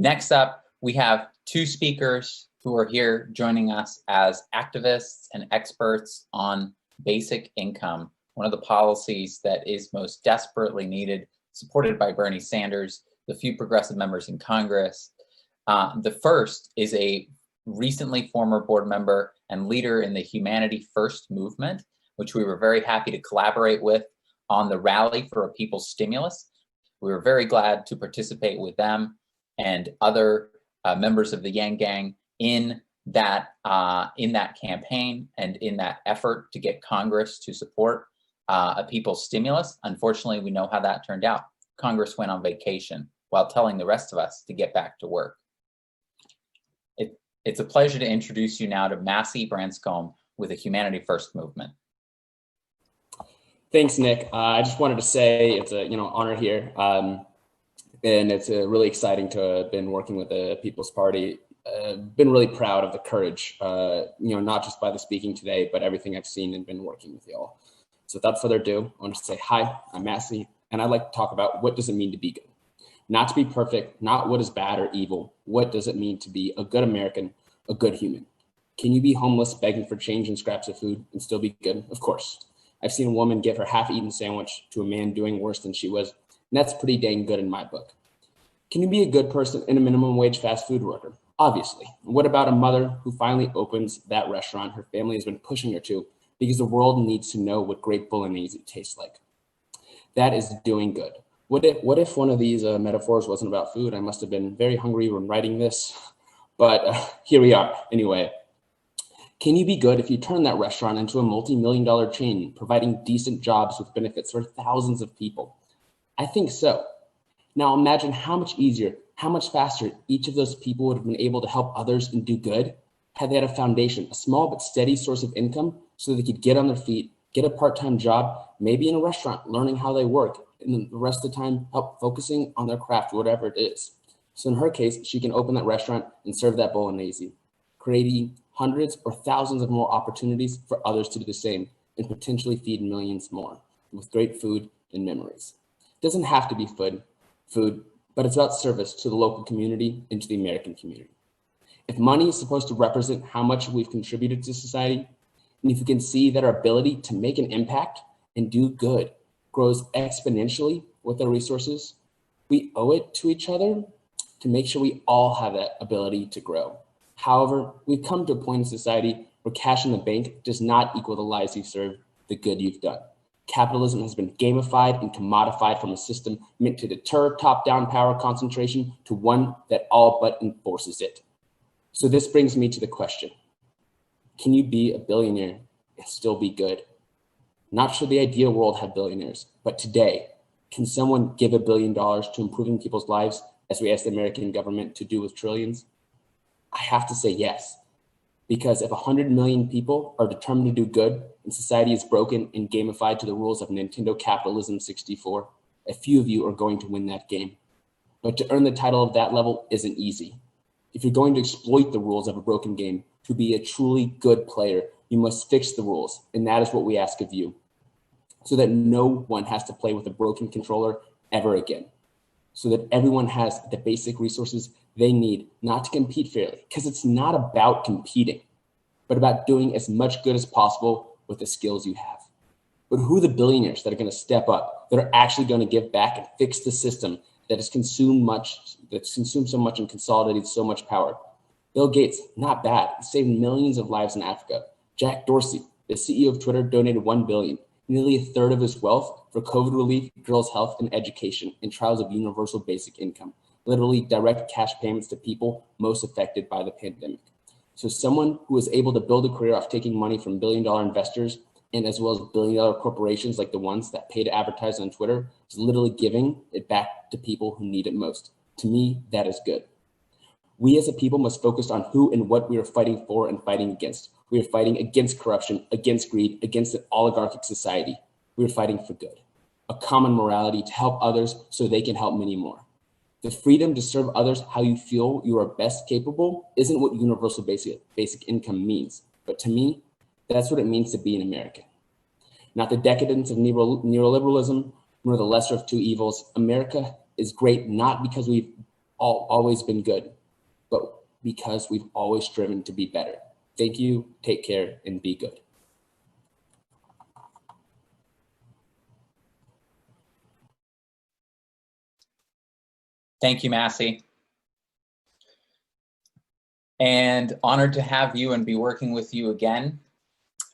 Next up, we have two speakers who are here joining us as activists and experts on basic income, one of the policies that is most desperately needed, supported by Bernie Sanders, the few progressive members in Congress. The first is a recently former board member and leader in the Humanity First movement, which we were very happy to collaborate with on the Rally for a People's Stimulus. We were very glad to participate with them and other members of the Yang Gang in that campaign and in that effort to get Congress to support a people's stimulus. Unfortunately, we know how that turned out. Congress went on vacation while telling the rest of us to get back to work. It's a pleasure to introduce you now to Massey Branscomb with the Humanity First movement. Thanks, Nick. I just wanted to say it's a honor here, and it's really exciting to have been working with the People's Party. Been really proud of the courage, not just by the speaking today, but everything I've seen and been working with y'all. So without further ado, I want to say hi, I'm Massey, and I'd like to talk about what does it mean to be good. Not to be perfect, not what is bad or evil. What does it mean to be a good American, a good human? Can you be homeless, begging for change and scraps of food and still be good? Of course. I've seen a woman give her half-eaten sandwich to a man doing worse than she was, and that's pretty dang good in my book. Can you be a good person and a minimum wage fast food worker? Obviously. What about a mother who finally opens that restaurant her family has been pushing her to because the world needs to know what great bolognese tastes like? That is doing good. What if one of these metaphors wasn't about food? I must have been very hungry when writing this, but here we are anyway. Can you be good if you turn that restaurant into a multi-million-dollar chain, providing decent jobs with benefits for thousands of people? I think so. Now imagine how much easier, how much faster each of those people would have been able to help others and do good had they had a foundation, a small but steady source of income so they could get on their feet, get a part-time job, maybe in a restaurant, learning how they work, and the rest of the time help focusing on their craft, whatever it is. So in her case, she can open that restaurant and serve that bolognese, creating hundreds or thousands of more opportunities for others to do the same and potentially feed millions more with great food and memories. It doesn't have to be food, but it's about service to the local community and to the American community. If money is supposed to represent how much we've contributed to society, and if you can see that our ability to make an impact and do good grows exponentially with our resources, we owe it to each other to make sure we all have that ability to grow. However, we've come to a point in society where cash in the bank does not equal the lives you've served, the good you've done. Capitalism has been gamified and commodified from a system meant to deter top-down power concentration to one that all but enforces it. So this brings me to the question, can you be a billionaire and still be good? Not sure the ideal world had billionaires, but today, can someone give $1 billion to improving people's lives as we ask the American government to do with trillions? I have to say yes, because if 100 million people are determined to do good and society is broken and gamified to the rules of Nintendo Capitalism 64, a few of you are going to win that game. But to earn the title of that level isn't easy. If you're going to exploit the rules of a broken game to be a truly good player, you must fix the rules, and that is what we ask of you, so that no one has to play with a broken controller ever again, so that everyone has the basic resources they need not to compete fairly, because it's not about competing, but about doing as much good as possible with the skills you have. But who are the billionaires that are going to step up, that are actually going to give back and fix the system that has consumed so much and consolidated so much power? Bill Gates, not bad, he saved millions of lives in Africa. Jack Dorsey, the CEO of Twitter, donated $1 billion, nearly a third of his wealth, for COVID relief, girls' health and education, and trials of universal basic income, literally direct cash payments to people most affected by the pandemic. So someone who was able to build a career off taking money from billion-dollar investors and as well as billion-dollar corporations like the ones that pay to advertise on Twitter is literally giving it back to people who need it most. To me, that is good. We as a people must focus on who and what we are fighting for and fighting against. We are fighting against corruption, against greed, against an oligarchic society. We are fighting for good, a common morality to help others so they can help many more. The freedom to serve others how you feel you are best capable isn't what universal basic income means. But to me, that's what it means to be an American. Not the decadence of neoliberalism, nor the lesser of two evils. America is great not because we've always been good, but because we've always striven to be better. Thank you, take care, and be good. Thank you, Massey. And honored to have you and be working with you again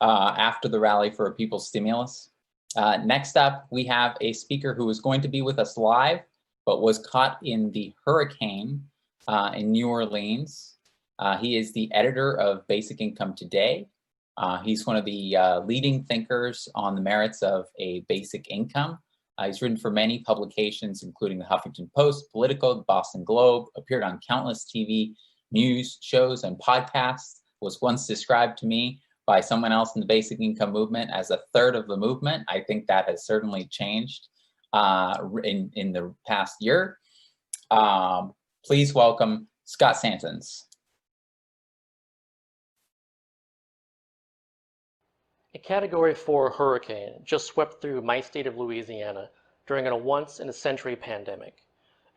after the Rally for a People's Stimulus. Next up, we have a speaker who is going to be with us live, but was caught in the hurricane in New Orleans. He is the editor of Basic Income Today. He's one of the leading thinkers on the merits of a basic income. He's written for many publications, including the Huffington Post, Politico, the Boston Globe, appeared on countless TV news shows and podcasts, was once described to me by someone else in the basic income movement as a third of the movement. I think that has certainly changed in the past year. Please welcome Scott Santens. A Category 4 hurricane just swept through my state of Louisiana during a once-in-a-century pandemic.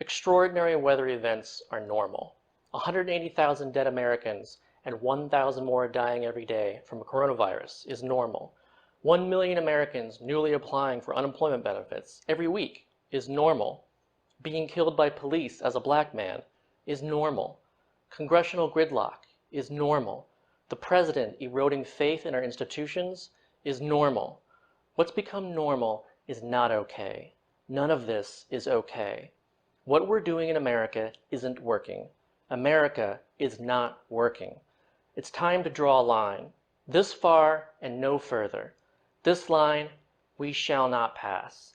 Extraordinary weather events are normal. 180,000 dead Americans and 1,000 more dying every day from coronavirus is normal. 1 million Americans newly applying for unemployment benefits every week is normal. Being killed by police as a black man is normal. Congressional gridlock is normal. The president eroding faith in our institutions is normal. What's become normal is not okay. None of this is okay. What we're doing in America isn't working. America is not working. It's time to draw a line. This far and no further. This line we shall not pass.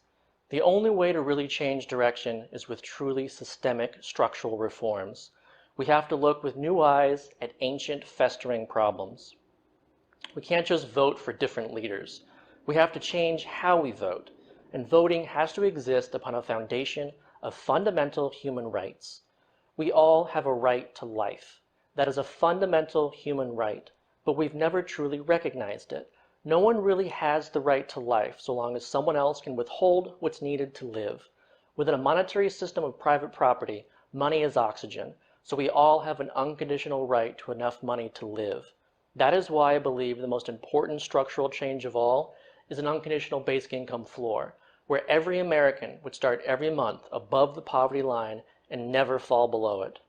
The only way to really change direction is with truly systemic structural reforms. We have to look with new eyes at ancient festering problems. We can't just vote for different leaders. We have to change how we vote, and voting has to exist upon a foundation of fundamental human rights. We all have a right to life. That is a fundamental human right, but we've never truly recognized it. No one really has the right to life so long as someone else can withhold what's needed to live. Within a monetary system of private property, money is oxygen, so we all have an unconditional right to enough money to live. That is why I believe the most important structural change of all is an unconditional basic income floor, where every American would start every month above the poverty line and never fall below it.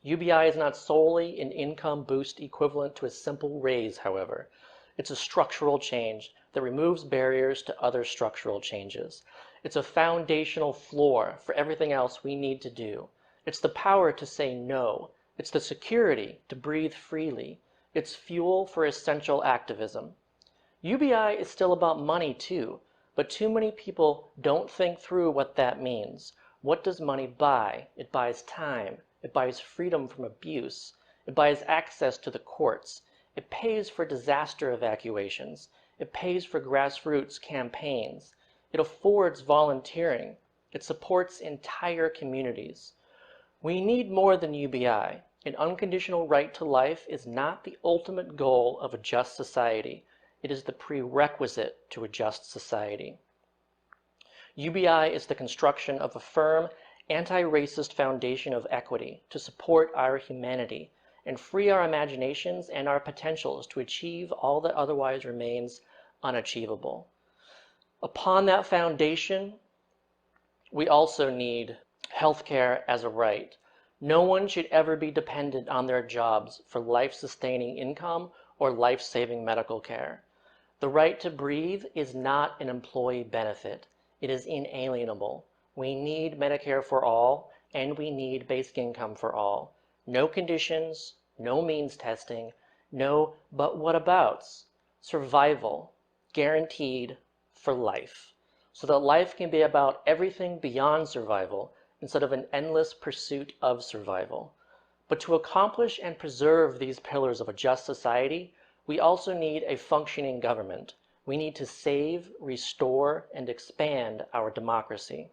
UBI is not solely an income boost equivalent to a simple raise, however. It's a structural change that removes barriers to other structural changes. It's a foundational floor for everything else we need to do. It's the power to say no. It's the security to breathe freely. It's fuel for essential activism. UBI is still about money too, but too many people don't think through what that means. What does money buy? It buys time. It buys freedom from abuse. It buys access to the courts. It pays for disaster evacuations. It pays for grassroots campaigns. It affords volunteering. It supports entire communities. We need more than UBI. An unconditional right to life is not the ultimate goal of a just society. It is the prerequisite to a just society. UBI is the construction of a firm, anti-racist foundation of equity to support our humanity and free our imaginations and our potentials to achieve all that otherwise remains unachievable. Upon that foundation, we also need healthcare as a right. No one should ever be dependent on their jobs for life-sustaining income or life-saving medical care. The right to breathe is not an employee benefit. It is inalienable. We need Medicare for all, and we need basic income for all. No conditions, no means testing, no but what abouts. Survival, guaranteed for life, so that life can be about everything beyond survival instead of an endless pursuit of survival. But to accomplish and preserve these pillars of a just society, we also need a functioning government. We need to save, restore, and expand our democracy.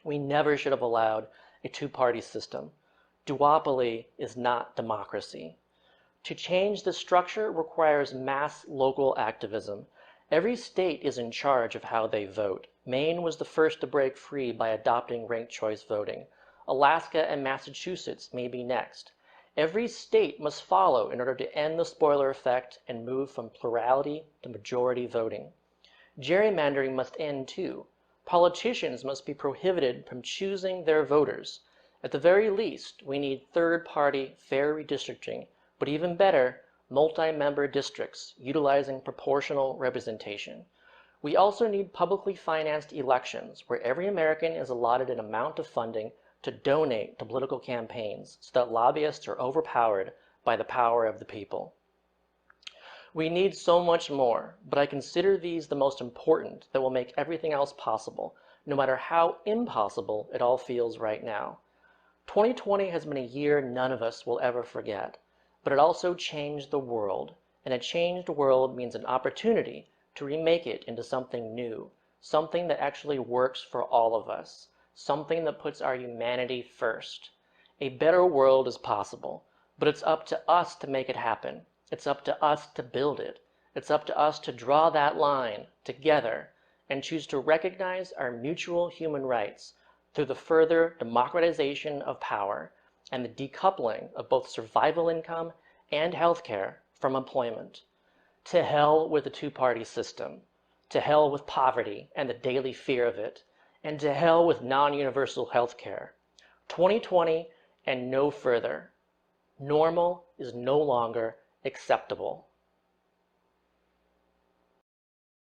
We never should have allowed a two-party system. Duopoly is not democracy. To change this structure requires mass local activism. Every state is in charge of how they vote. Maine was the first to break free by adopting ranked choice voting. Alaska and Massachusetts may be next. Every state must follow in order to end the spoiler effect and move from plurality to majority voting. Gerrymandering must end too. Politicians must be prohibited from choosing their voters. At the very least, we need third-party fair redistricting, but even better, multi-member districts utilizing proportional representation. We also need publicly financed elections where every American is allotted an amount of funding to donate to political campaigns so that lobbyists are overpowered by the power of the people. We need so much more, but I consider these the most important that will make everything else possible, no matter how impossible it all feels right now. 2020 has been a year none of us will ever forget, but it also changed the world, and a changed world means an opportunity to remake it into something new, something that actually works for all of us, something that puts our humanity first. A better world is possible, but it's up to us to make it happen. It's up to us to build it. It's up to us to draw that line together and choose to recognize our mutual human rights through the further democratization of power and the decoupling of both survival income and healthcare from employment. To hell with the two-party system. To hell with poverty and the daily fear of it. And to hell with non-universal healthcare. 2020 and no further. Normal is no longer acceptable.